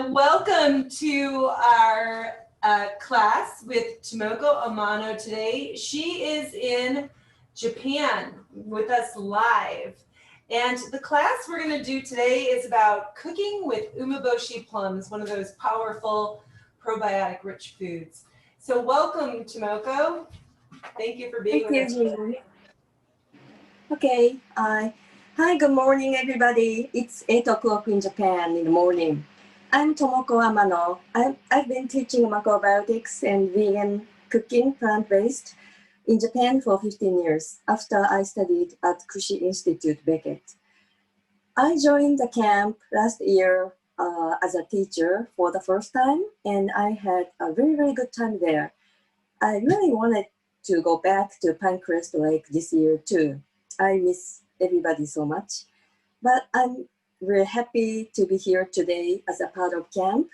Welcome to our class with Tomoko Amano today. She is in Japan with us live. And the class we're going to do today is about cooking with Umeboshi Plums, one of those powerful probiotic rich foods. So welcome, Tomoko. Thank you for being with us today. Okay. Hi, good morning, everybody. It's 8 o'clock in Japan in the morning. I'm Tomoko Amano. I've been teaching macrobiotics and vegan cooking, plant-based, in Japan for 15 years after I studied at Kushi Institute of Japan. I joined the camp last year as a teacher for the first time, and I had a very, very good time there. I really wanted to go back to Pancrest Lake this year too. I miss everybody so much, but I'm very happy to be here today as a part of camp,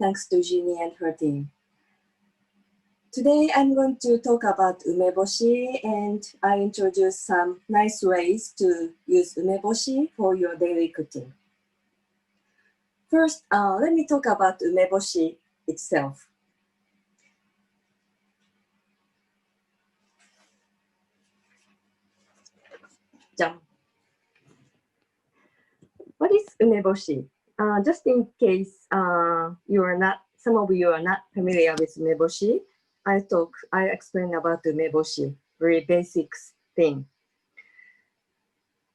thanks to Jeannie and her team. Today I'm going to talk about umeboshi, and I introduce some nice ways to use umeboshi for your daily cooking. First, let me talk about umeboshi itself. What is umeboshi? Just in case some of you are not familiar with umeboshi, I explain about umeboshi, very basic thing.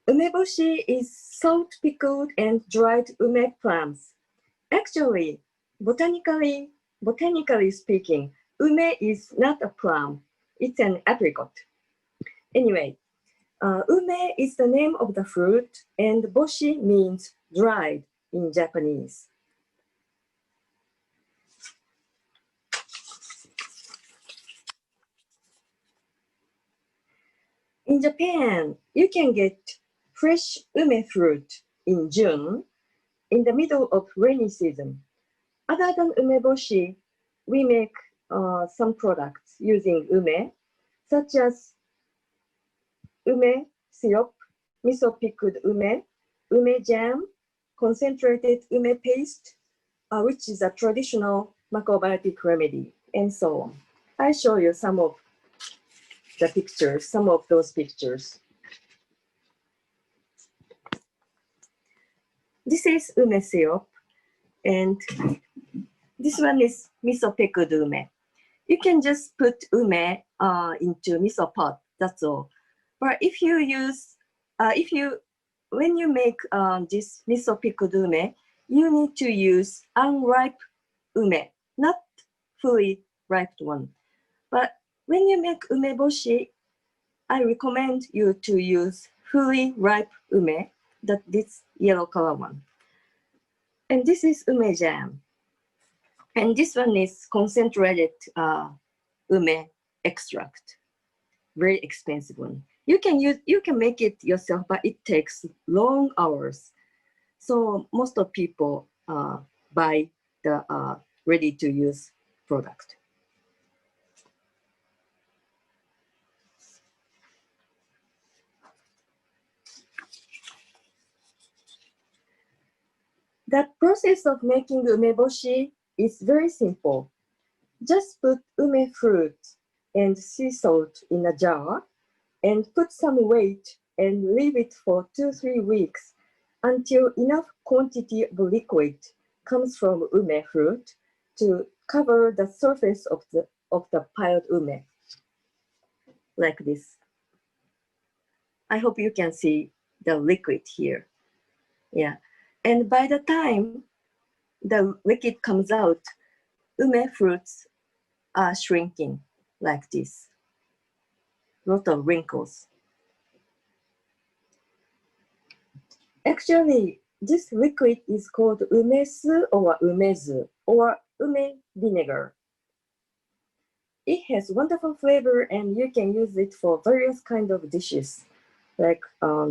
Umeboshi is salt pickled and dried ume plums. Actually, botanically speaking, ume is not a plum, it's an apricot. Anyway, ume is the name of the fruit, and boshi means dried in Japanese. In Japan, you can get fresh ume fruit in June, in the middle of rainy season. Other than umeboshi, we make some products using ume, such as ume syrup, miso pickled ume jam, concentrated ume paste, which is a traditional macrobiotic remedy, and so on. I show you some of the pictures, some of those pictures. This is ume syrup, and this one is miso pickled ume. You can just put ume into miso pot, that's all. But if you use, when you make this miso pickled ume, you need to use unripe ume, not fully ripe one. But when you make umeboshi, I recommend you to use fully ripe ume, this yellow color one. And this is ume jam. And this one is concentrated ume extract, very expensive one. You can make it yourself, but it takes long hours. So most of people buy the ready-to-use product. The process of making umeboshi is very simple. Just put ume fruit and sea salt in a jar and put some weight and leave it for 2-3 weeks until enough quantity of liquid comes from ume fruit to cover the surface of the piled ume, like this. I hope you can see the liquid here. Yeah, and by the time the liquid comes out, ume fruits are shrinking like this. Lot of wrinkles. Actually, this liquid is called umesu or umezu or ume vinegar. It has wonderful flavor, and you can use it for various kinds of dishes, like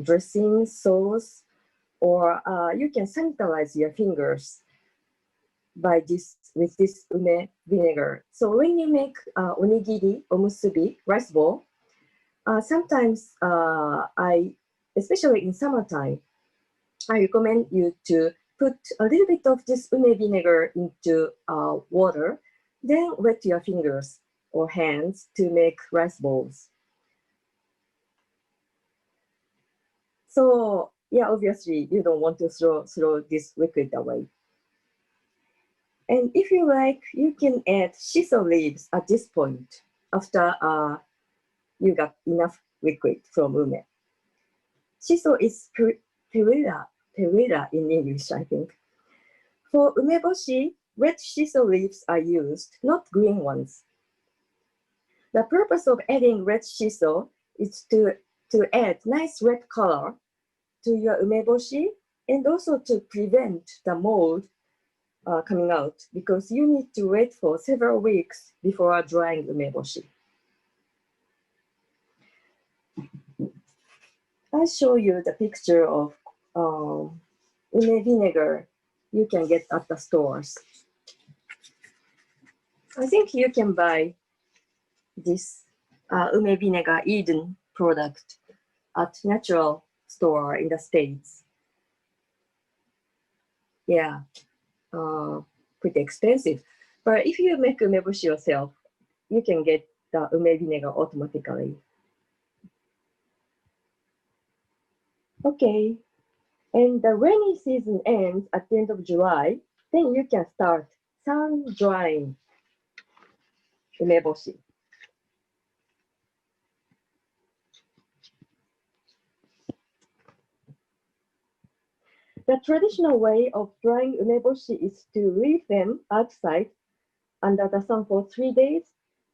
dressing, sauce, or you can sanitize your fingers with this ume vinegar. So when you make onigiri, omusubi, rice bowl, sometimes especially in summertime, I recommend you to put a little bit of this ume vinegar into water, then wet your fingers or hands to make rice balls. So yeah, obviously you don't want to throw this liquid away. And if you like, you can add shiso leaves at this point after you got enough liquid from ume. Shiso is perilla in English, I think. For umeboshi, red shiso leaves are used, not green ones. The purpose of adding red shiso is to add nice red color to your umeboshi and also to prevent the mold coming out, because you need to wait for several weeks before drying umeboshi. I'll show you the picture of ume vinegar you can get at the stores. I think you can buy this ume vinegar Eden product at natural store in the States. Yeah, pretty expensive. But if you make umeboshi yourself, you can get the ume vinegar automatically. Okay, and the rainy season ends at the end of July, then you can start sun drying umeboshi. The traditional way of drying umeboshi is to leave them outside under the sun for 3 days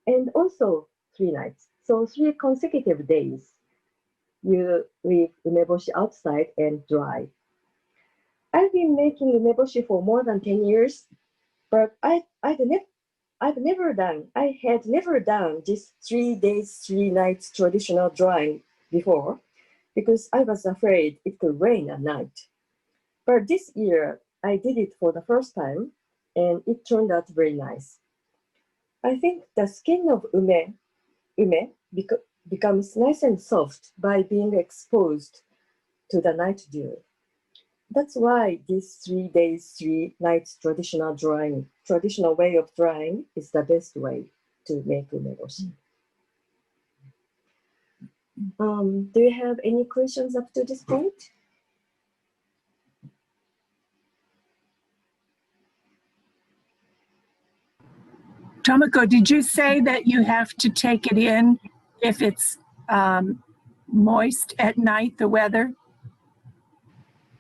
and also 3 nights. So 3 consecutive days you leave umeboshi outside and dry. I've been making umeboshi for more than 10 years, but I had never done this 3 days, 3 nights traditional drying before because I was afraid it could rain at night. But this year I did it for the first time and it turned out very nice. I think the skin of ume becomes nice and soft by being exposed to the night dew. That's why this 3 days, 3 nights traditional way of drying is the best way to make umeboshi. Do you have any questions up to this point? Tomoko, did you say that you have to take it in if it's moist at night, the weather?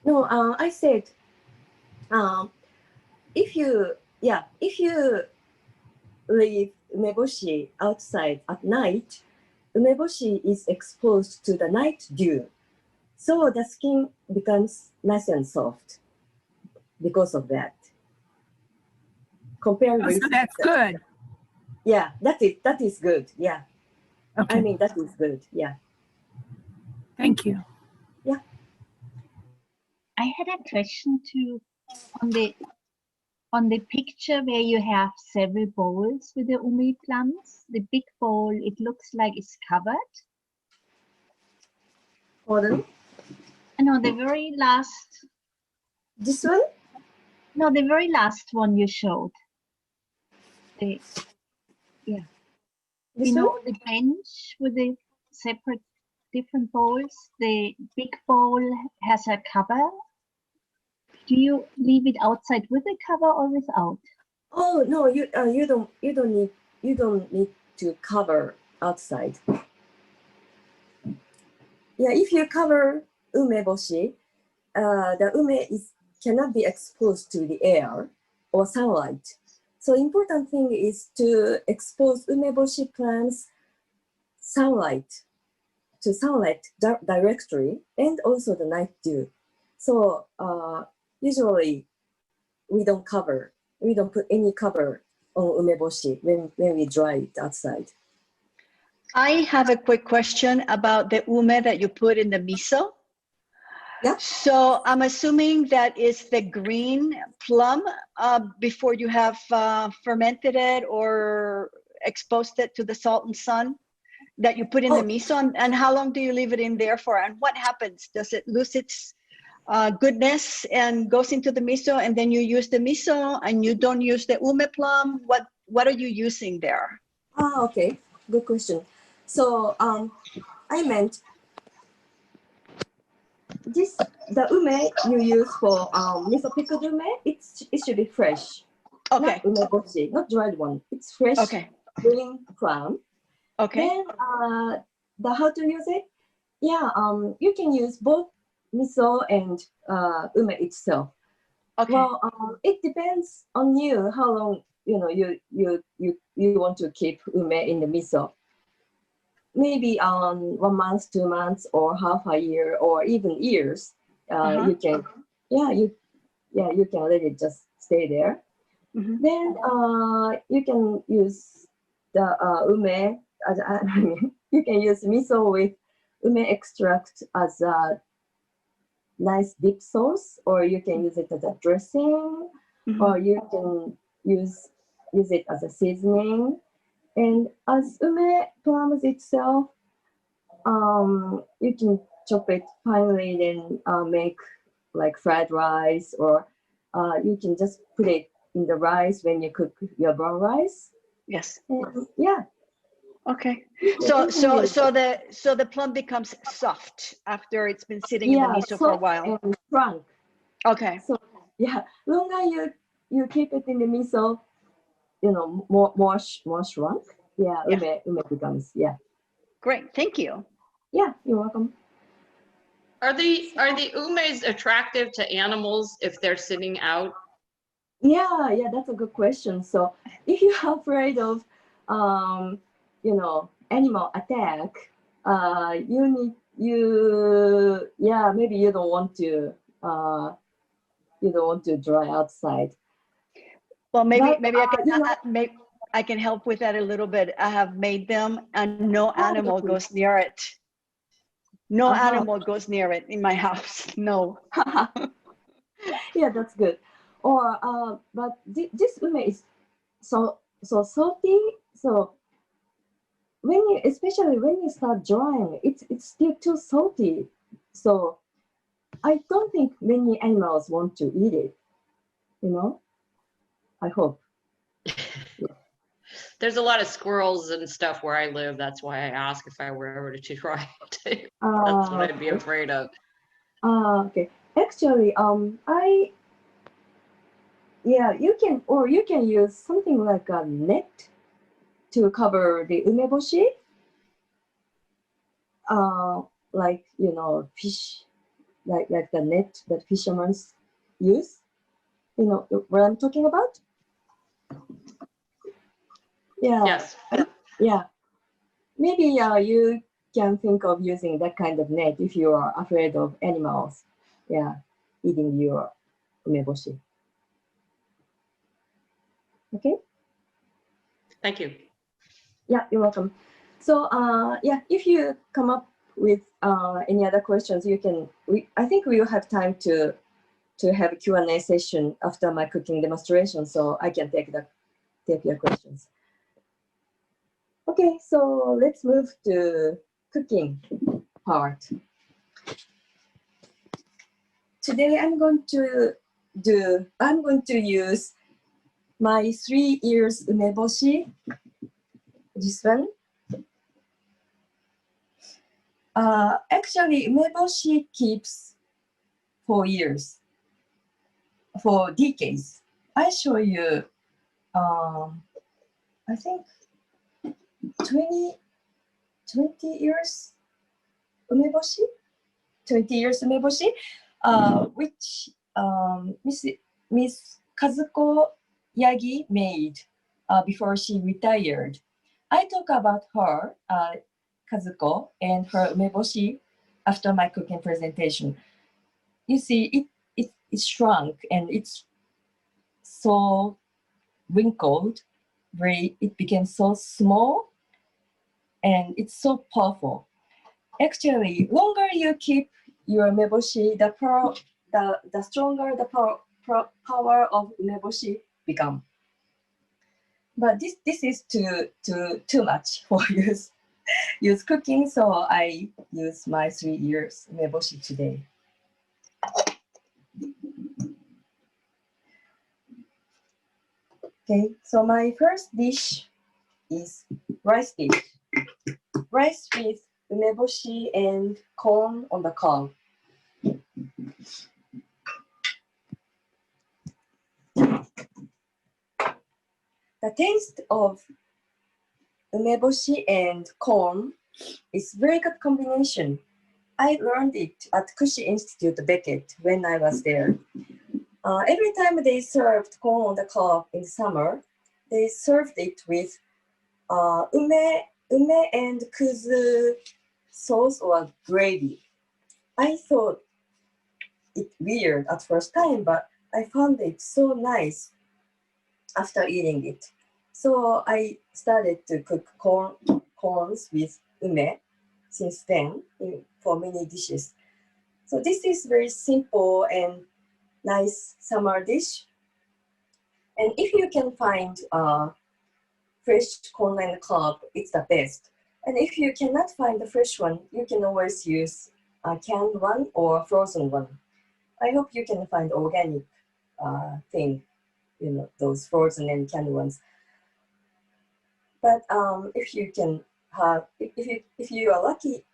No, I said if you leave umeboshi outside at night, umeboshi is exposed to the night dew, so the skin becomes nice and soft because of that. Compared with So that's good. Yeah, that is good. Yeah. Okay. I mean, that is good. Yeah. Thank you. Yeah. I had a question too on the picture where you have several bowls with the umi plums. The big bowl, it looks like it's covered. Pardon? No, the very last. This one? No, the very last one you showed. Yeah. This you know, one? the bench with the separate different bowls. The big bowl has a cover. Do you leave it outside with a cover or without? Oh no, you don't need to cover outside. Yeah, if you cover umeboshi, the ume cannot be exposed to the air or sunlight. So important thing is to expose umeboshi plants to sunlight directly and also the night dew. So usually we don't put any cover on umeboshi when we dry it outside. I have a quick question about the ume that you put in the miso. Yeah. So I'm assuming that is the green plum before you have fermented it or exposed it to the salt and sun that you put in the miso. And how long do you leave it in there for? And what happens? Does it lose its goodness and goes into the miso, and then you use the miso and you don't use the ume plum? What are you using there? Ah, okay. Good question. So I meant the ume you use for miso pickled ume, it should be fresh. Okay. Not umeboshi, not dried one. It's fresh Okay. green plum. Okay. Then how to use it? Yeah, you can use both miso and ume itself. Okay. Well, it depends on you how long you want to keep ume in the miso. Maybe 1 month, 2 months, or half a year, or even years. You can, you can let it just stay there. Then you can use the ume. I mean, you can use miso with ume extract as a nice dip sauce, or you can use it as a dressing, or you can use it as a seasoning. And as ume plums itself, you can chop it finely, then make like fried rice, or you can just put it in the rice when you cook your brown rice. Yes. And yeah. Okay. So the plum becomes soft after it's been sitting in the miso for a while. And shrunk. Okay. So yeah, longer you keep it in the miso, more shrunk. Yeah, ume becomes, yeah. Great. Thank you. Yeah, you're welcome. Are the umes attractive to animals if they're sitting out? Yeah, that's a good question. So if you're afraid of animal attack, maybe you don't want to dry outside. Well, maybe I can help with that a little bit. I have made them, and no animal goes near it. No animal goes near it in my house. No. Yeah, that's good. Or but this ume is so salty. So especially when you start drying, it's still too salty. So I don't think many animals want to eat it. I hope. There's a lot of squirrels and stuff where I live. That's why I ask if I were ever to try it. That's what I'd be afraid of. Okay. Actually, you can use something like a net to cover the umeboshi. Like fish, like the net that fishermen use. You know what I'm talking about? Yeah. Yes. Yeah. Maybe you can think of using that kind of net if you are afraid of animals. Yeah, eating your umeboshi. Okay. Thank you. Yeah, you're welcome. So if you come up with any other questions, I think we will have time to have a Q&A session after my cooking demonstration, so I can take your questions. Okay, so let's move to cooking part. Today I'm going to use my 3 years umeboshi. This one. Actually, umeboshi keeps 4 years, for decades. I show you, I think 20 years umeboshi, 20 years umeboshi, which Miss Kazuko Yagi made before she retired. I talk about her, Kazuko, and her umeboshi after my cooking presentation. You see, it shrunk and it's so wrinkled, it became so small, and it's so powerful. Actually, longer you keep your umeboshi, the stronger the power of umeboshi become. But this is too much for use cooking, so I use my 3 years umeboshi today. Okay, so my first dish is rice dish. Rice with umeboshi and corn on the cob. The taste of umeboshi and corn is very good combination. I learned it at Kushi Institute of Japan when I was there. Every time they served corn on the cob in summer, they served it with ume and kuzu sauce or gravy. I thought it weird at first time, but I found it so nice after eating it. So I started to cook corns with ume since then for many dishes. So this is very simple and nice summer dish. And if you can find fresh corn and cob, it's the best. And if you cannot find the fresh one, you can always use a canned one or frozen one. I hope you can find organic thing, you know, those frozen and canned ones. But if you can have, if you are lucky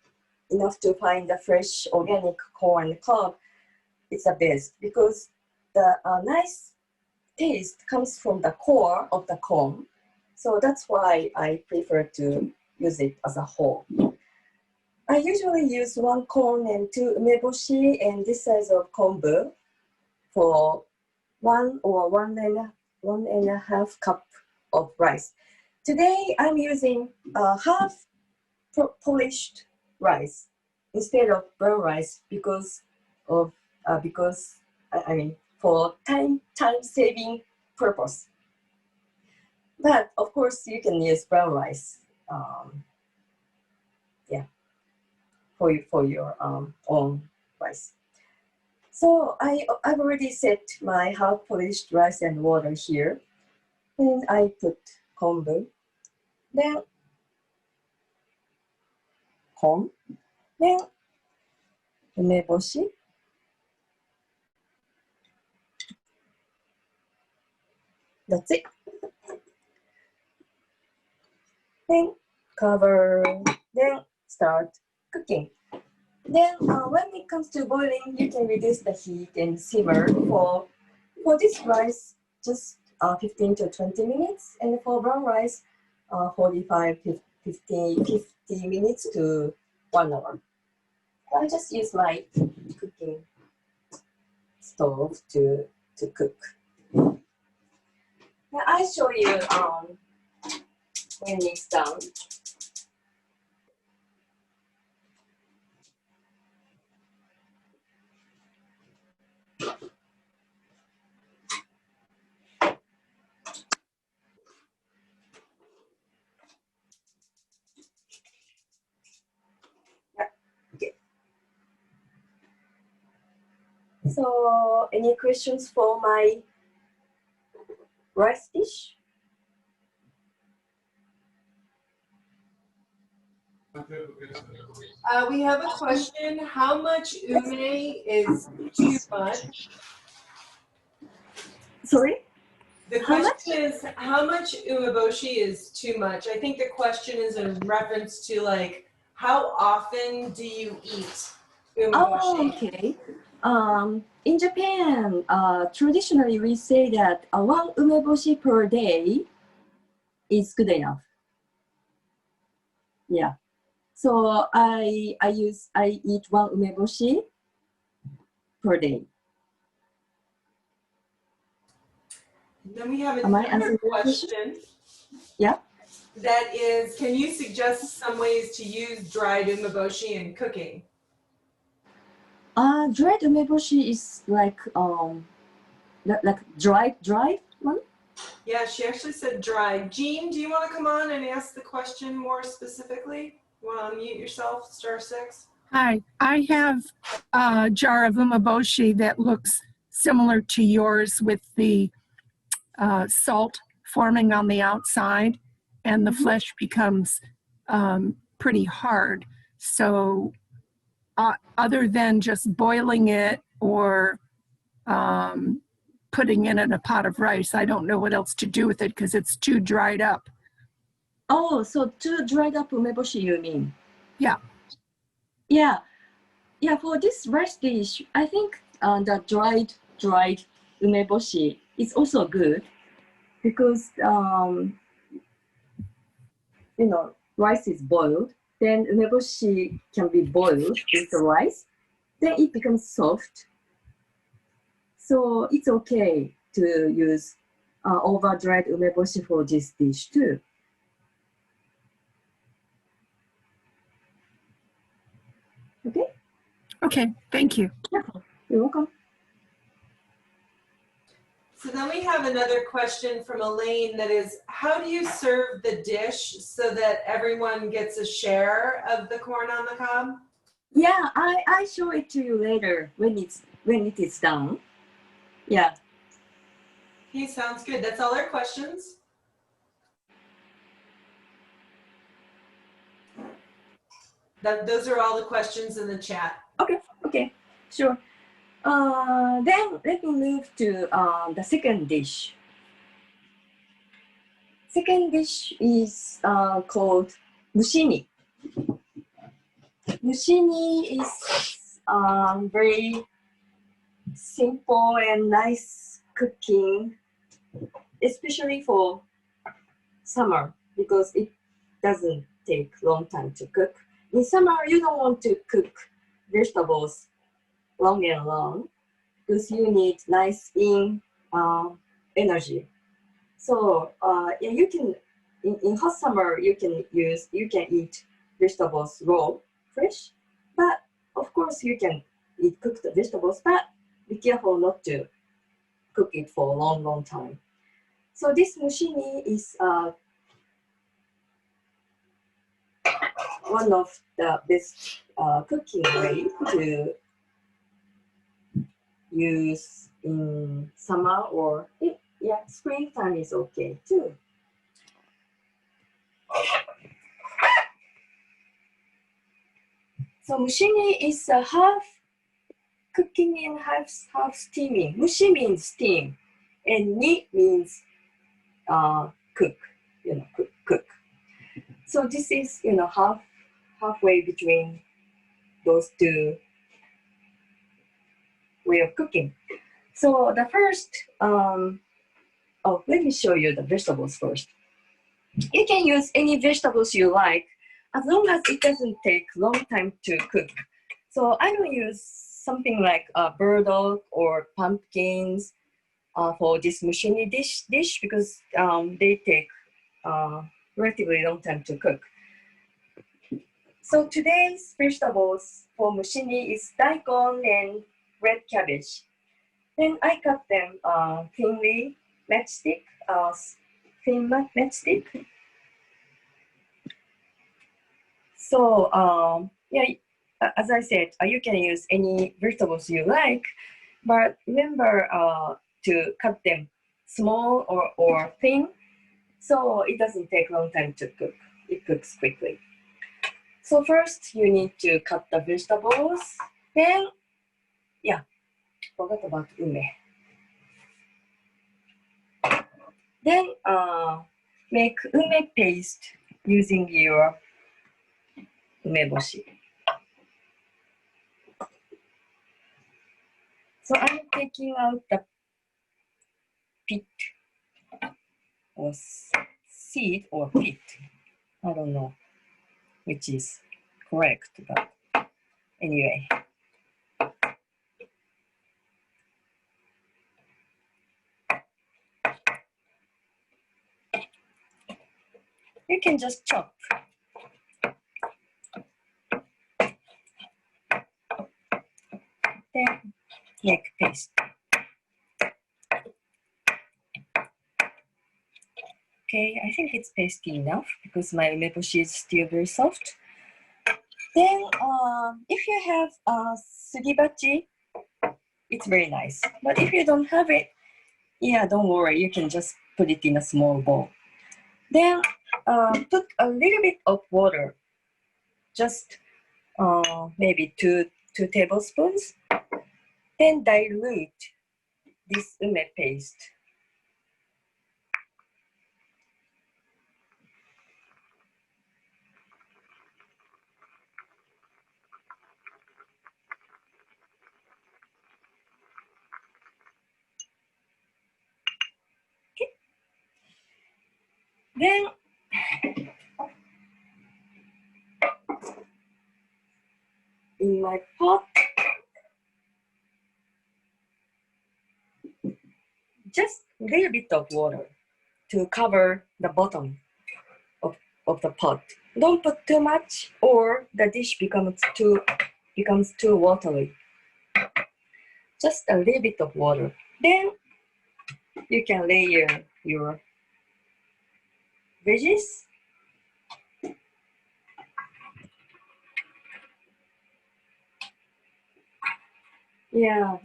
enough to find the fresh organic corn and cob, it's the best because the nice taste comes from the core of the corn. So that's why I prefer to use it as a whole. I usually use 1 corn and 2 umeboshi and this size of kombu for 1 or 1.5 cup of rice. Today I'm using half polished rice instead of brown rice because for time saving purpose. But of course you can use brown rice. For your own rice. So I've already set my half polished rice and water here. And I put kombu, then corn, then umeboshi, that's it. Then cover, then start cooking. Then when it comes to boiling, you can reduce the heat and simmer for this rice, just 15 to 20 minutes. And for brown rice, 45, 50 minutes to 1 hour. I just use my cooking stove to cook. Now I show you when it's done. So, any questions for my rice dish? We have a question. How much ume is too much? Sorry? The question is, how much umeboshi is too much? I think the question is in reference to like, how often do you eat umeboshi? Oh, okay. In Japan, traditionally we say that 1 umeboshi per day is good enough. Yeah. So I eat 1 umeboshi per day. Then we have Am I another answering your question. Yeah. That is, can you suggest some ways to use dried umeboshi in cooking? Dried umeboshi is like dried one. Yeah, she actually said dried. Jean, do you want to come on and ask the question more specifically? You want to unmute yourself, *6? Hi, I have a jar of umeboshi that looks similar to yours with the salt forming on the outside and the flesh becomes pretty hard. So other than just boiling it or putting it in a pot of rice. I don't know what else to do with it because it's too dried up. Oh, so too dried up umeboshi, you mean? Yeah. Yeah. Yeah, for this rice dish, I think the dried umeboshi is also good because, you know, rice is boiled, then umeboshi can be boiled with the rice, then it becomes soft. So it's okay to use over-dried umeboshi for this dish too. Okay? Okay, thank you. You're welcome. So then we have another question from Elaine that is, how do you serve the dish so that everyone gets a share of the corn on the cob? Yeah, I show it to you later when it is done. Yeah. Okay, sounds good. That's all our questions. Those are all the questions in the chat. Okay, sure. Then let me move to the second dish. Second dish is called mushimi. Mushimi is very simple and nice cooking, especially for summer because it doesn't take long time to cook. In summer, you don't want to cook vegetables long and long because you need nice energy. So yeah, you can in hot summer you can eat vegetables raw, fresh, but of course you can eat cooked vegetables, but be careful not to cook it for a long time. So this mushimi is one of the best cooking way to use in summer or yeah, springtime is okay too. So mushimi is half cooking and half steaming. Mushi means steam, and ni means cook. You know, cook. So this is halfway between those two way of cooking. So the first, let me show you the vegetables first. You can use any vegetables you like as long as it doesn't take long time to cook. So I don't use something like burdock or pumpkins for this mushimi dish because they take relatively long time to cook. So today's vegetables for mushimi is daikon and red cabbage. Then I cut them thinly, thin matchstick. So yeah, as I said, you can use any vegetables you like, but remember to cut them small or thin, so it doesn't take long time to cook. It cooks quickly. So first you need to cut the vegetables. Then, yeah, forgot about ume. Then make ume paste using your umeboshi. So I'm taking out the pit or seed or pit. I don't know which is correct, but anyway. You can just chop. Then make paste. Okay, I think it's pasty enough because my umeboshi is still very soft. Then if you have sugibachi, it's very nice. But if you don't have it, yeah, don't worry. You can just put it in a small bowl. Then put a little bit of water, just maybe two tablespoons. Then dilute this ume paste. Okay. Then in my pot, just a little bit of water to cover the bottom of the pot. Don't put too much or the dish becomes too watery. Just a little bit of water. Then you can layer your veggies. Yeah,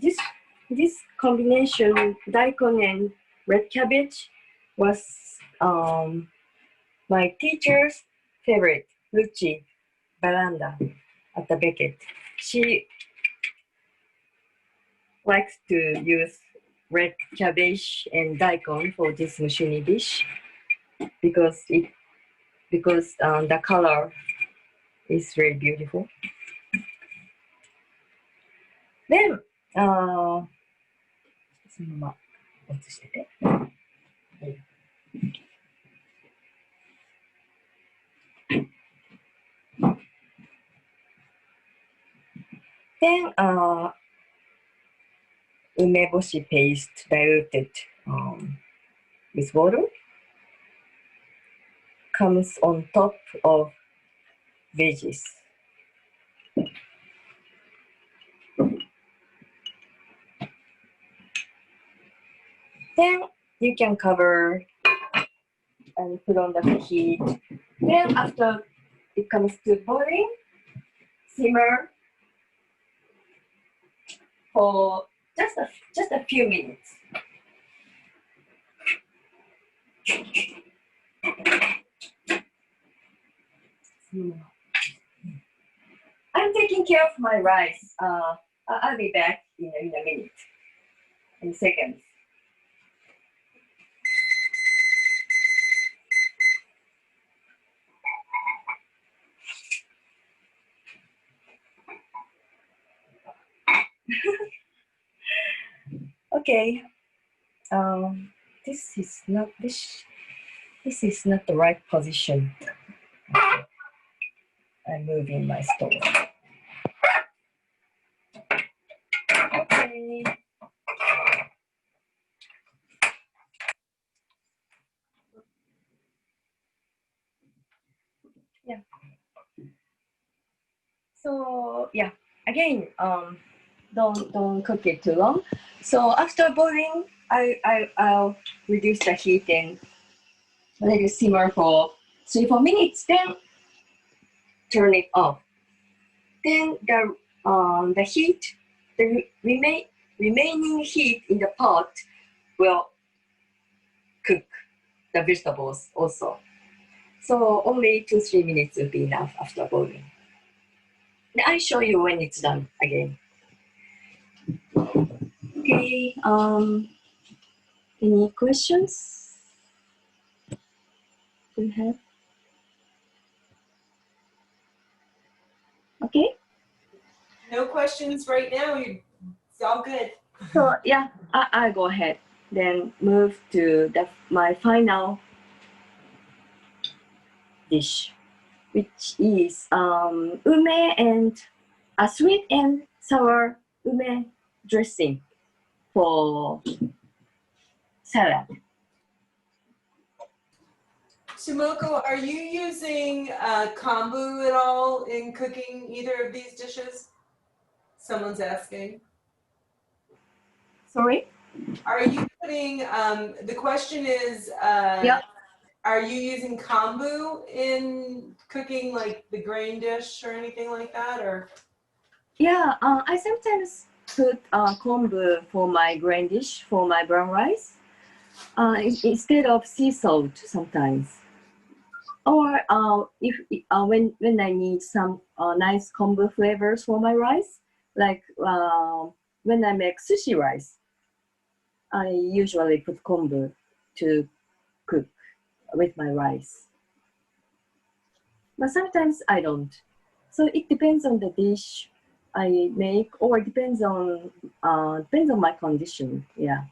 this combination, daikon and red cabbage, was my teacher's favorite, Lucy Balanda at the Beckett. She likes to use red cabbage and daikon for this mushini dish because the color is very beautiful. Then そのまま移してて。Then umeboshi paste diluted with water comes on top of veggies. Then you can cover and put on the heat. Then after it comes to boiling, simmer for just a few minutes. I'm taking care of my rice. I'll be back in a minute, in seconds. Okay. This is not the right position. I'm moving my stove. Okay. Yeah. So yeah, again, don't cook it too long. So after boiling, I'll reduce the heat and let it simmer for 3-4 minutes. Then turn it off. Then the heat, the remaining heat in the pot will cook the vegetables also. So only 2-3 minutes will be enough after boiling. Then I'll show you when it's done again. Okay. Any questions? Do you have? Okay. No questions right now. It's all good. So yeah, I'll go ahead. Then move to my final dish, which is ume and a sweet and sour ume dressing for salad. Tomoko, are you using kombu at all in cooking either of these dishes? Someone's asking. Sorry? Are you putting, the question is, Yeah. are you using kombu in cooking like the grain dish or anything like that, or? Yeah, I sometimes put kombu for my grain dish, for my brown rice, instead of sea salt sometimes. Or when I need some nice kombu flavors for my rice, like when I make sushi rice, I usually put kombu to cook with my rice. But sometimes I don't. So it depends on the dish I make, or it depends on my condition. Yeah.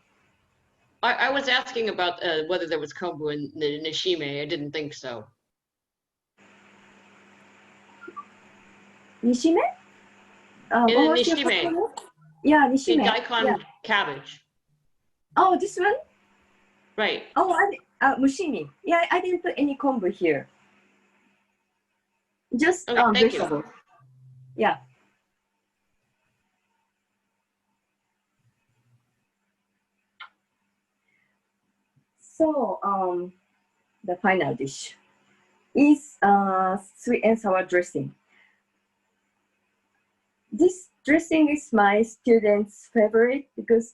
I was asking about whether there was kombu in the nishime. I didn't think so. Nishime? In What the was your nishime, question? Yeah, the nishime. daikon Yeah. cabbage. Oh, this one? Right. Oh, mushimi. Yeah, I didn't put any kombu here. Just Okay, thank you. vegetable. Yeah. So the final dish is sweet and sour dressing. This dressing is my students' favorite because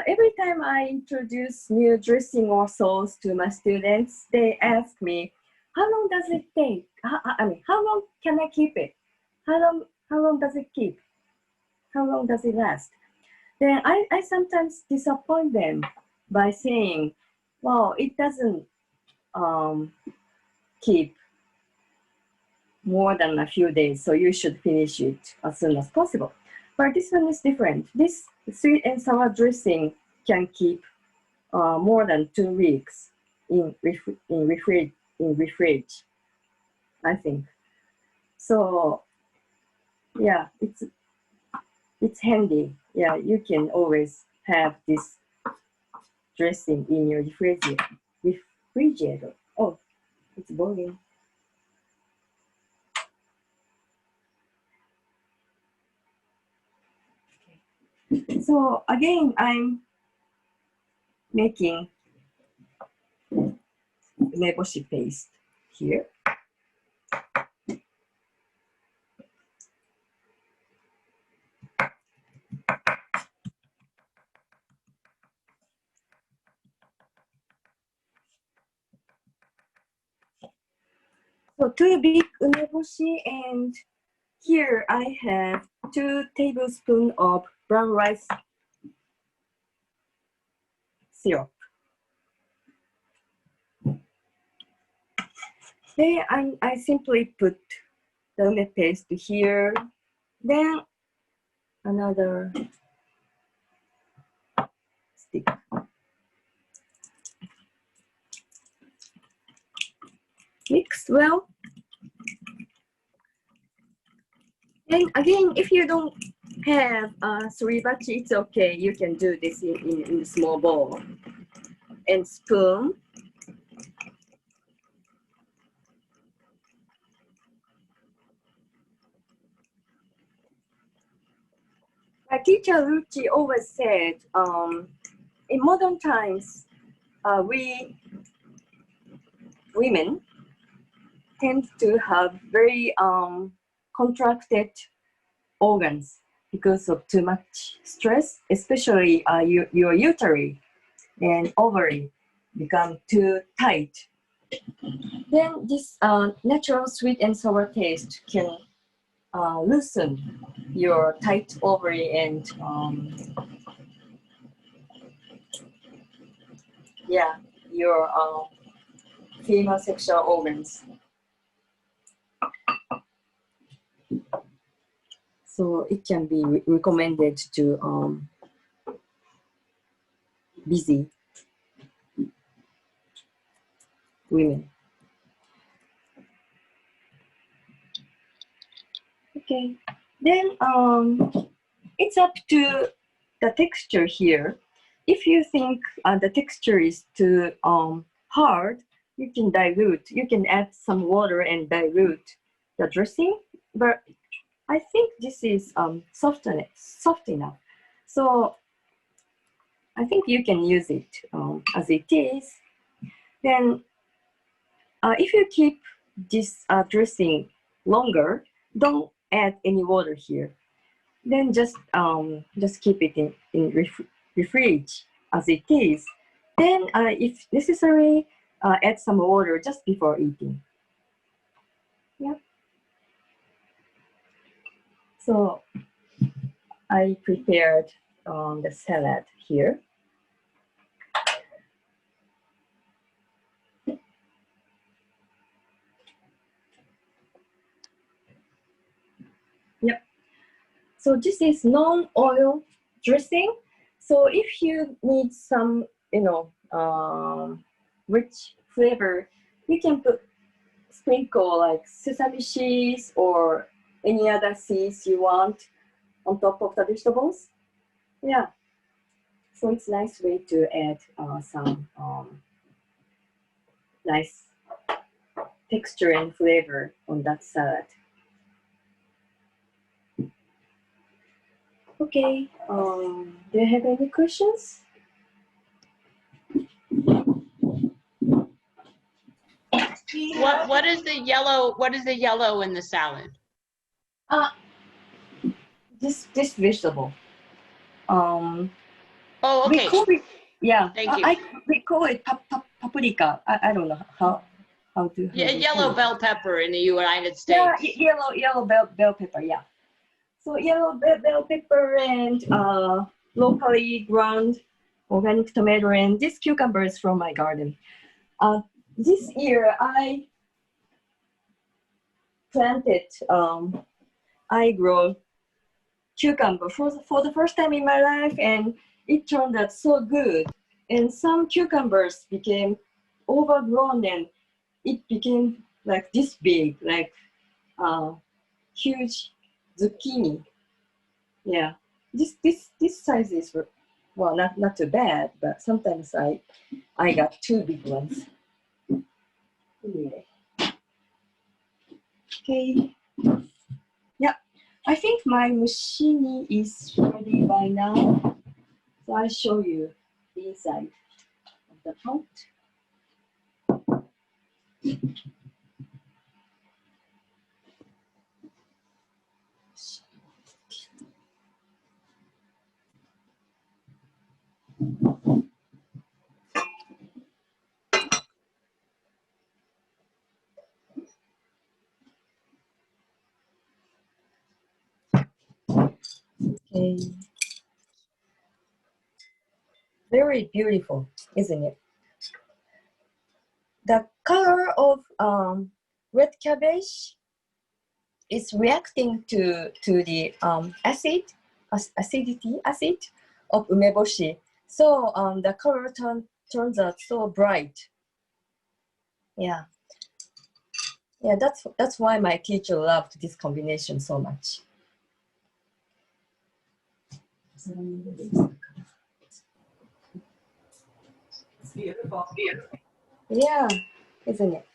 every time I introduce new dressing or sauce to my students, they ask me, "How long does it take? How long can I keep it? How long does it keep? How long does it last?" Then I sometimes disappoint them by saying, "Well, it doesn't keep more than a few days, so you should finish it as soon as possible." But this one is different. This sweet and sour dressing can keep more than 2 weeks in refrigerator, I think. So yeah, it's handy. Yeah, you can always have this dressing in your refrigerator. Oh, it's boiling. So again, I'm making umeboshi paste here. So 2 big umeboshi, and here I have 2 tablespoons of brown rice syrup. Then I simply put the ume paste here. Then another stick. Mix well. And again, if you don't have suribachi, it's okay. You can do this in a small bowl. And spoon. My teacher Ruchi always said, in modern times, we women tend to have very contracted organs because of too much stress, especially your uterus and ovary become too tight. Then this natural sweet and sour taste can loosen your tight ovary and yeah, your female sexual organs. So it can be recommended to busy women. Okay, then it's up to the texture here. If you think the texture is too hard, you can dilute. You can add some water and dilute the dressing. But I think this is soft enough. So I think you can use it as it is. Then if you keep this dressing longer, don't add any water here. Then just keep it in fridge as it is. Then if necessary, add some water just before eating. Yeah. So I prepared the salad here. So this is non-oil dressing. So if you need some, rich flavor, you can sprinkle like sesame seeds or any other seeds you want on top of the vegetables. Yeah. So it's a nice way to add some nice texture and flavor on that salad. Okay, do you have any questions? What is the yellow in the salad? This vegetable. Oh, okay. We call it, yeah. Thank you. We call it paprika. I don't know how to. Yeah, yellow bell pepper in the United Yeah, States. yellow bell pepper. Yeah. So yellow bell pepper and locally ground organic tomato and these cucumbers from my garden. This year I planted. I grow cucumber for the first time in my life, and it turned out so good. And some cucumbers became overgrown, and it became like this big, like huge zucchini. Yeah, this size is well not too bad, but sometimes I got two big ones. Anyway, okay. Yeah, I think my mushini is ready by now. So I'll show you the inside of the pot. Okay. Very beautiful, isn't it? The color of red cabbage is reacting to the acidity of umeboshi. So the color turns out so bright. Yeah. Yeah, that's why my teacher loved this combination so much. It's beautiful. Yeah, isn't it?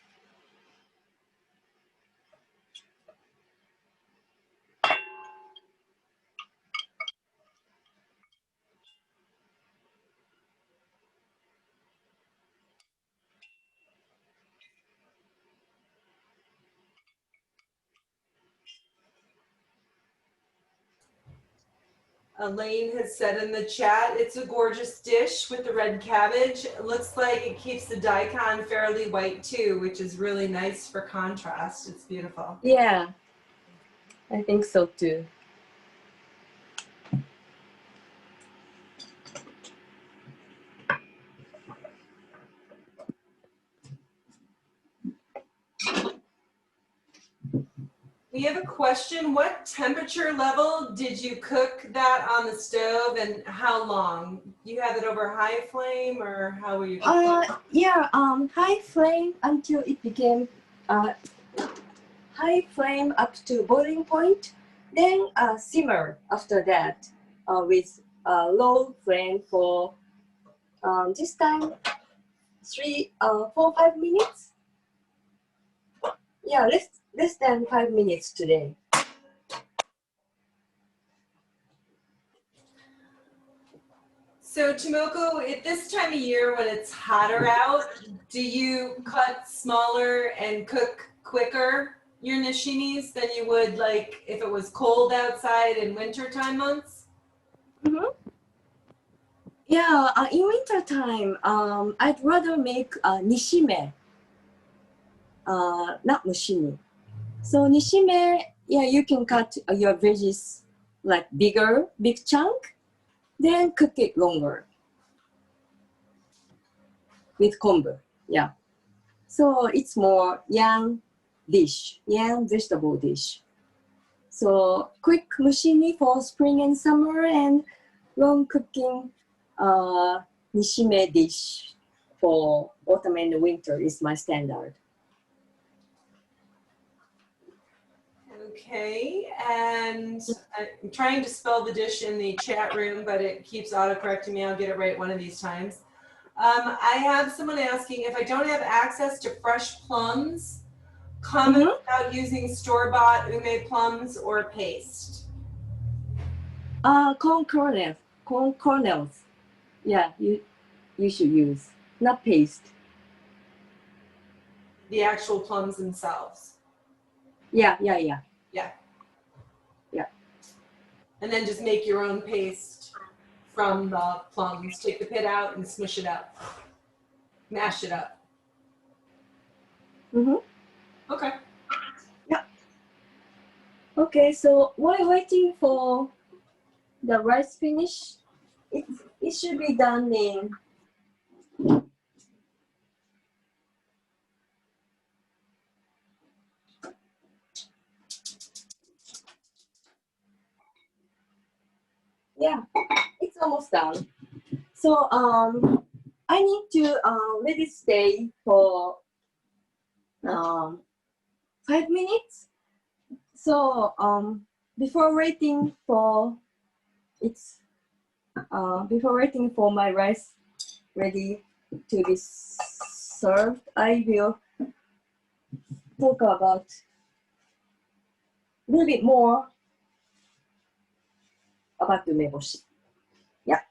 Elaine has said in the chat, it's a gorgeous dish with the red cabbage. It looks like it keeps the daikon fairly white too, which is really nice for contrast. It's beautiful. Yeah, I think so too. We have a question. What temperature level did you cook that on the stove and how long? You had it over high flame or how were you cooking? Yeah, high flame until it became high flame up to boiling point, then simmer after that with low flame for this time 4-5 minutes. Yeah, less than 5 minutes today. So Tomoko, at this time of year when it's hotter out, do you cut smaller and cook quicker your nishinis than you would like if it was cold outside in wintertime months? Mm-hmm. Yeah, in winter time, I'd rather make nishime, not mushimi. So nishime, yeah, you can cut your veggies like big chunk, then cook it longer with kombu. Yeah. So it's more young vegetable dish. So quick mushimi for spring and summer, and long cooking nishime dish for autumn and winter is my standard. Okay, and I'm trying to spell the dish in the chat room, but it keeps auto-correcting me. I'll get it right one of these times. I have someone asking if I don't have access to fresh plums, comment about using store-bought ume plums or paste. Corn kernels. Corn kernels. Yeah, you should use, not paste. The actual plums themselves. Yeah. And then just make your own paste from the plums. Take the pit out and smush it up. Mash it up. Okay. Yeah. Okay, so while waiting for the rice finish, it should be done in yeah, it's almost done. So I need to let it stay for 5 minutes. So before waiting for my rice ready to be served, I will talk about a little bit more about the umeboshi. Yeah.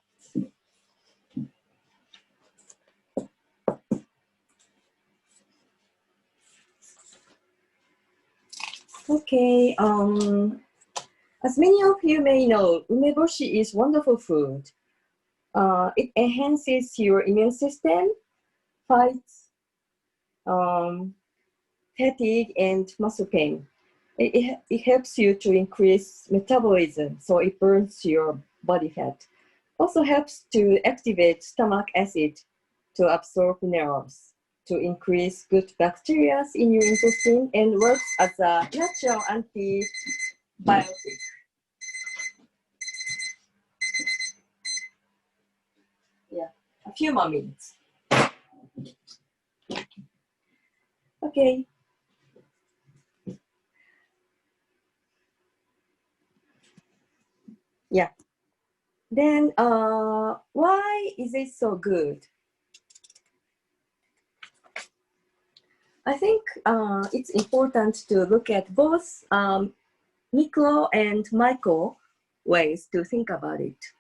Okay. As many of you may know, umeboshi is wonderful food. It enhances your immune system, fights fatigue and muscle pain. It helps you to increase metabolism, so it burns your body fat. Also helps to activate stomach acid to absorb minerals, to increase good bacteria in your intestine, and works as a natural antibiotic. Yeah, a few more minutes. Okay. Yeah. Then why is it so good? I think it's important to look at both micro and micro ways to think about it.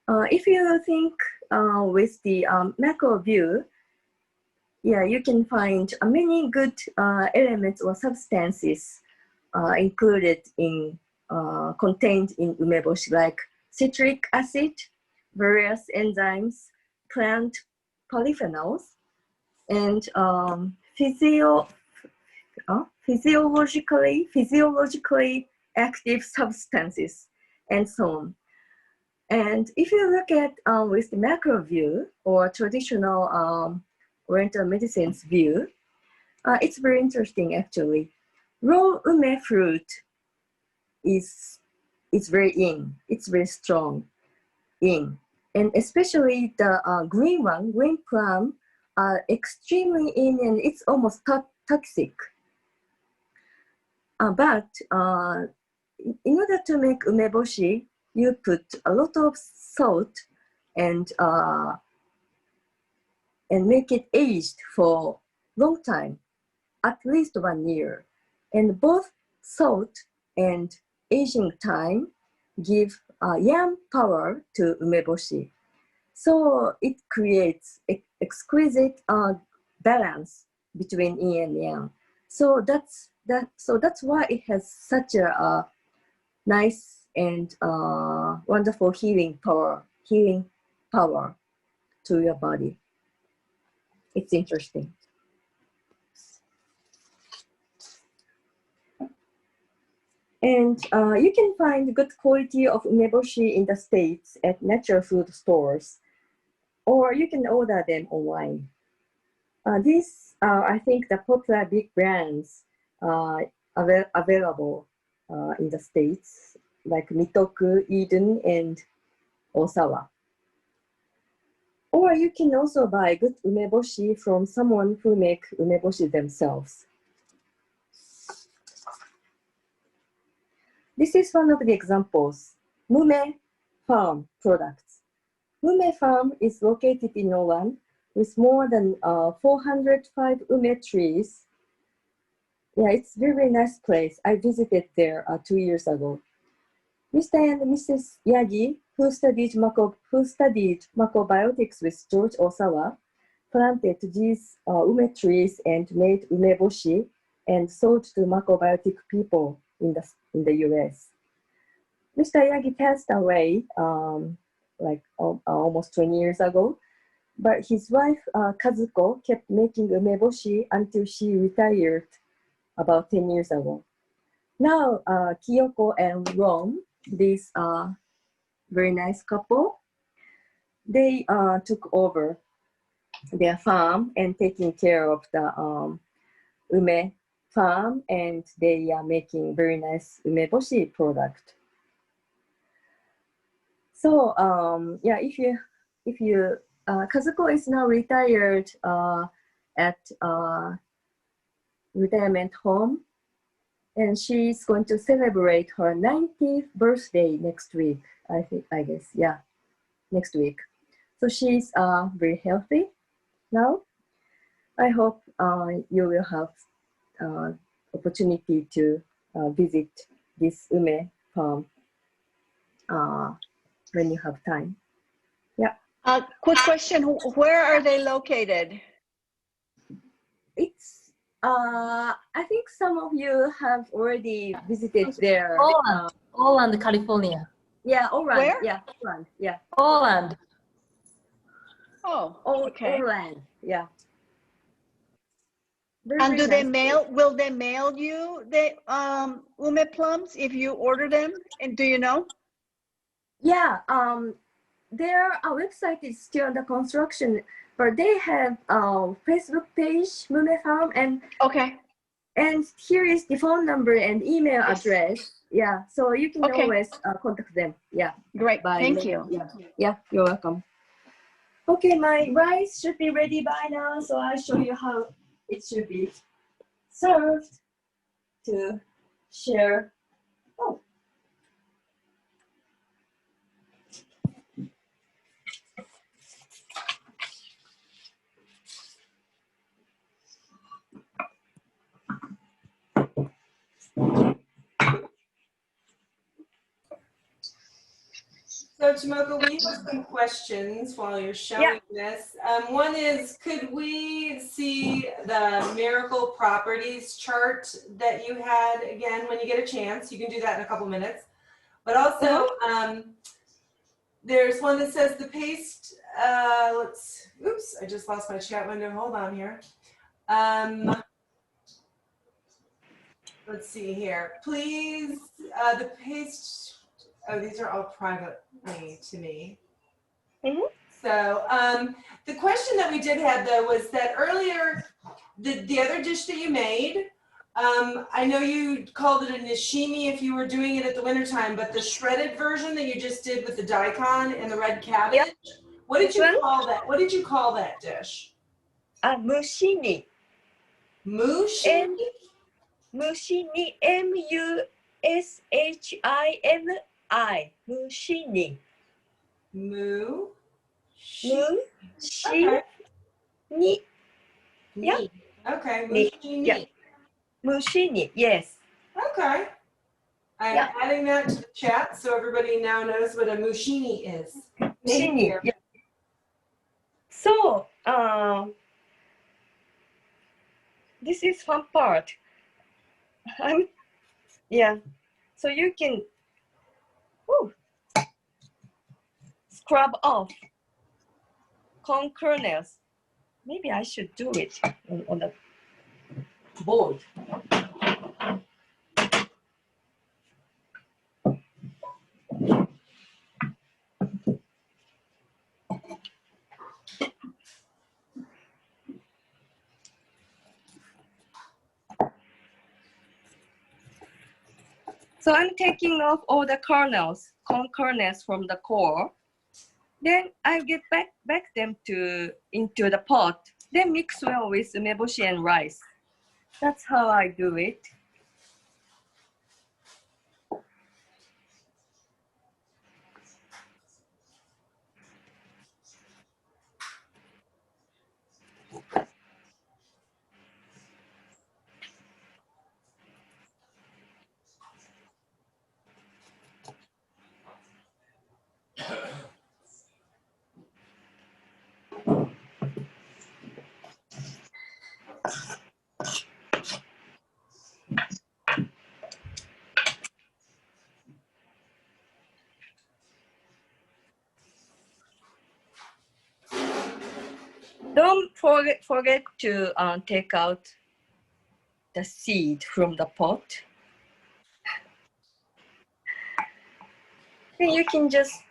If you think with the macro view, yeah, you can find many good elements or substances included in contained in umeboshi, like citric acid, various enzymes, plant polyphenols, and physiologically active substances, and so on. And if you look at with the macro view or traditional Oriental medicine's view, it's very interesting actually. Raw ume fruit is very in, it's very strong in, and especially the green plum are extremely in, and it's almost toxic. But in order to make umeboshi, you put a lot of salt and make it aged for long time, at least 1 year. And both salt and aging time give yang power to umeboshi. So it creates exquisite balance between yin and yang. So that's why it has such a nice and wonderful healing power to your body. It's interesting. And you can find good quality of umeboshi in the States at natural food stores, or you can order them online. These are, I think, the popular big brands available in the States, like Mitoku, Eden, and Osawa. Or you can also buy good umeboshi from someone who make umeboshi themselves. This is one of the examples. Mume Farm products. Mume Farm is located in Nolan with more than 405 ume trees. Yeah, it's a very nice place. I visited there 2 years ago. Mr. and Mrs. Yagi, who studied macrobiotics with George Osawa, planted these ume trees and made umeboshi and sold to macrobiotic people in the US. Mr. Yagi passed away almost 20 years ago, but his wife Kazuko kept making umeboshi until she retired about 10 years ago. Now, Kyoko and Ron, this very nice couple, they took over their farm and taking care of the ume farm, and they are making very nice umeboshi product. So yeah, if you Kazuko is now retired at retirement home, and she's going to celebrate her 90th birthday next week. I guess, yeah, next week. So she's very healthy now. I hope you will have opportunity to visit this ume farm when you have time. Yeah. Quick question, where are they located? It's I think some of you have already visited there. Orland, California. Yeah, Orland. Where? Yeah, Orland. Yeah. Orland. Oh, okay. Orland. Yeah. Very, And very do they nice will they mail you the ume plums if you order them? And do you know? Yeah, their website is still under construction, but they have Facebook page, Mume Farm, and Okay. and here is the phone number and email address. Yeah, so you can always contact them. Yeah. Great. Thank mail. you. Yeah. Yeah, you're welcome. Okay, my rice should be ready by now, so I'll show you how it should be served to share. Oh. So Tomoko, we have some questions while you're showing this. One is, could we see the miracle properties chart that you had again when you get a chance? You can do that in a couple minutes. But also, there's one that says the paste, oops, I just lost my chat window. Hold on here. Let's see here. Please, the paste, oh, these are all privately to me. So the question that we did have though was that earlier, the other dish that you made, I know you called it a nishimi if you were doing it at the wintertime, but the shredded version that you just did with the daikon and the red cabbage, what did you call that? What did you call that dish? Mushini. Mushini? Mushini. Mushini. Mushini. Mushini. Yeah. Okay. Mushini. Yeah. Mushini. Yes. Okay. I'm adding that to the chat so everybody now knows what a mushini is. Mushini. Yeah. So this is one part. Yeah. So you can scrub off corn kernels. Maybe I should do it on the board. So I'm taking off all the kernels, corn kernels from the core. Then I get back them into the pot. Then mix well with umeboshi and rice. That's how I do it. Don't forget to take out the seed from the pot. Then you can just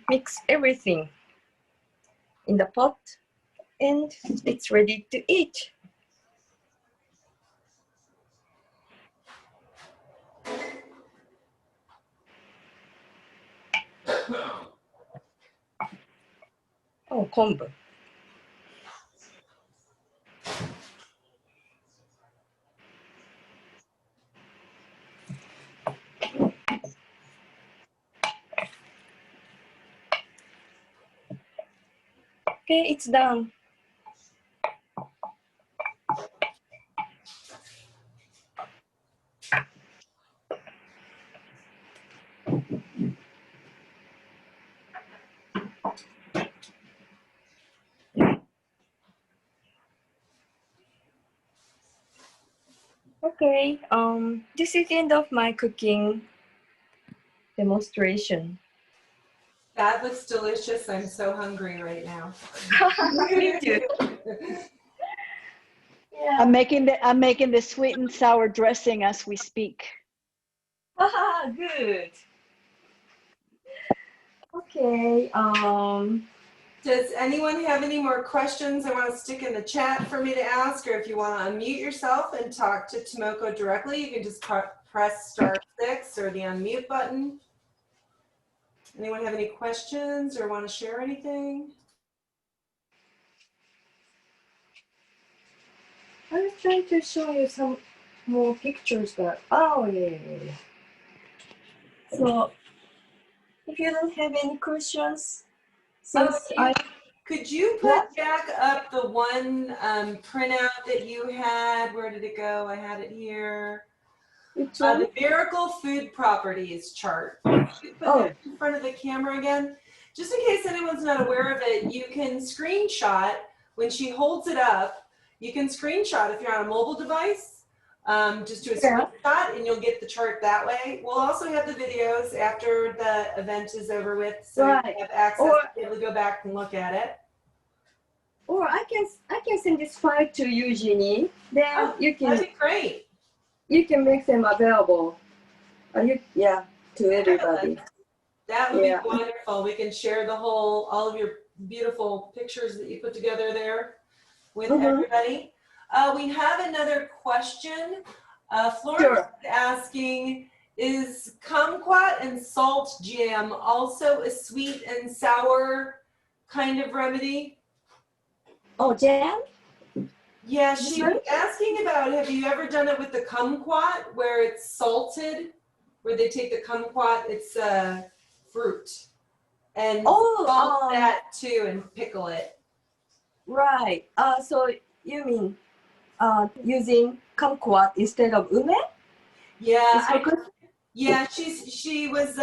mix everything in the pot and it's ready to eat. Oh, kombu. Okay, it's done. Okay, this is the end of my cooking demonstration. That looks delicious. I'm so hungry right now. Me too. Yeah. I'm making the sweet and sour dressing as we speak. Haha, good. Okay. Does anyone have any more questions I want to stick in the chat for me to ask, or if you want to unmute yourself and talk to Tomoko directly, you can just press *6 or the unmute button. Anyone have any questions or want to share anything? I was trying to show you some more pictures, but oh yeah. So if you don't have any questions, since Could you put back up the one printout that you had? Where did it go? I had it here. The miracle food properties chart. Could you put that in front of the camera again? Just in case anyone's not aware of it, you can screenshot when she holds it up. You can screenshot if you're on a mobile device. Just do a screenshot and you'll get the chart that way. We'll also have the videos after the event is over with, so you have access to be able to go back and look at it. Or I can send this file to you, Jeannie. Then you can. That'd be great. You can make them available. To everybody. That would be wonderful. We can share all of your beautiful pictures that you put together there with everybody. We have another question. Florence is asking, is kumquat and salt jam also a sweet and sour kind of remedy? Oh, jam? Yeah, she was asking about, have you ever done it with the kumquat where it's salted, where they take the kumquat, it's a fruit, and salt that too and pickle it. Right. So you mean using kumquat instead of ume? Yeah, she was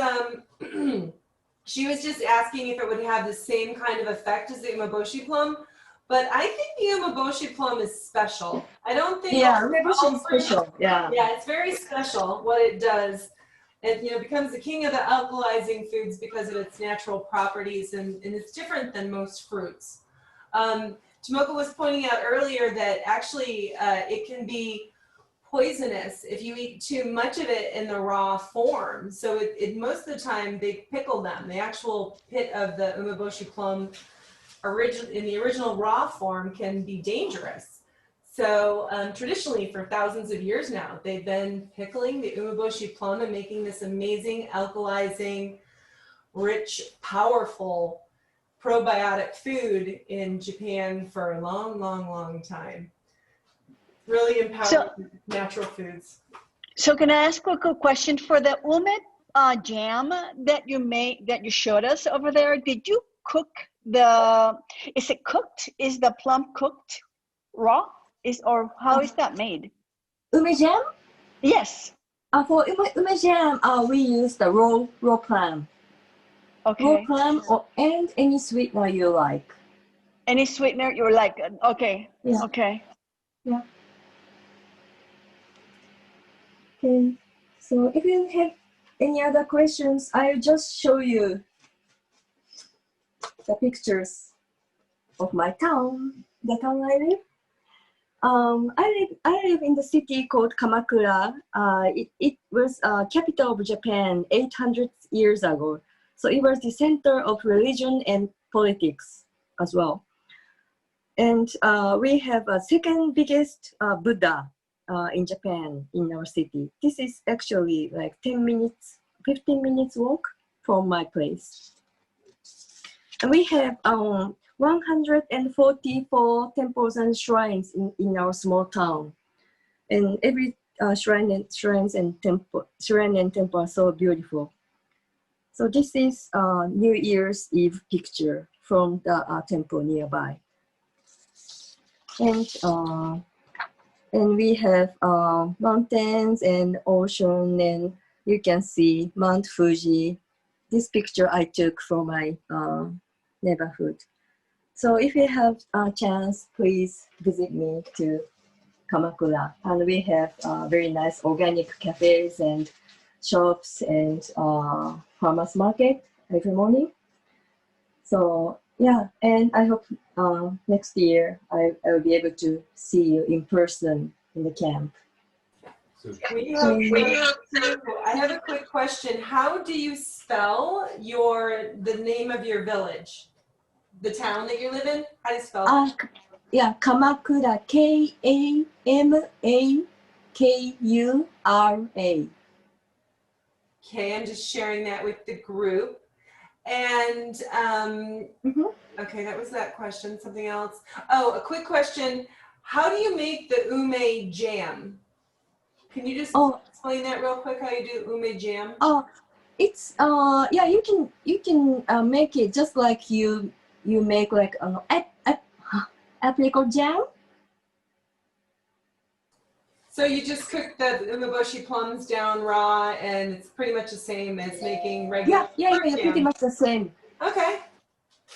she was just asking if it would have the same kind of effect as the umeboshi plum, but I think the umeboshi plum is special. I don't think umeboshi is special. Yeah, it's very special what it does. It becomes the king of the alkalizing foods because of its natural properties, and it's different than most fruits. Tomoko was pointing out earlier that actually it can be poisonous if you eat too much of it in the raw form. So most of the time they pickle them. The actual pit of the umeboshi plum in the original raw form can be dangerous. So traditionally, for thousands of years now, they've been pickling the Umeboshi plum and making this amazing, alkalizing, rich, powerful probiotic food in Japan for a long, long, long time. Really empowering natural foods. So can I ask a quick question for the jam that you made, that you showed us over there? Did you cook is it cooked? Is the plum cooked raw? Or how is that made? Ume jam? Yes. For ume jam, we use the raw plum. Okay. Raw plum and any sweetener you like. Any sweetener you like? Okay. Yeah. Okay. Yeah. Okay. So if you have any other questions, I'll just show you the pictures of my town, the town I live. I live in the city called Kamakura. It was capital of Japan 800 years ago. So it was the center of religion and politics as well. And we have a second biggest Buddha in Japan, in our city. This is actually like 10 minutes, 15 minutes walk from my place. And we have 144 temples and shrines in our small town. And every shrine and temple are so beautiful. So this is New Year's Eve picture from the temple nearby. And we have mountains and ocean, and you can see Mount Fuji. This picture I took from my neighborhood. So if you have a chance, please visit me to Kamakura. And we have very nice organic cafes and shops and farmers market every morning. So yeah, and I hope next year I will be able to see you in person in the camp. I have a quick question. How do you spell the name of your village? The town that you live in? How do you spell it? Yeah, Kamakura, Kamakura. Okay, I'm just sharing that with the group. And okay, that was that question. Something else. Oh, a quick question. How do you make the ume jam? Can you just explain that real quick? How you do ume jam? It's yeah, you can make it just like you make like apricot jam. So you just cook the umeboshi plums down raw, and it's pretty much the same as making regular Yeah, jam. pretty much the same. Okay.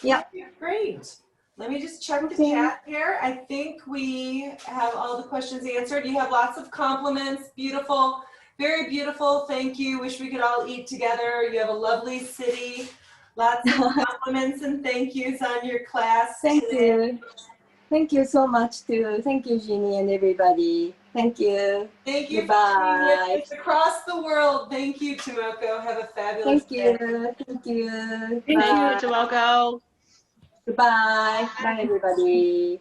Yeah. Great. Let me just check the chat here. I think we have all the questions answered. You have lots of compliments. Beautiful. Very beautiful. Thank you. Wish we could all eat together. You have a lovely city. Lots of compliments and thank yous on your class. Thank you. Thank you so much too. Thank you, Jeannie and everybody. Thank you. Thank you. Bye. Across the world. Thank you, Tomoko. Have a fabulous day. Thank you. Thank you, Tomoko. Goodbye. Bye, everybody.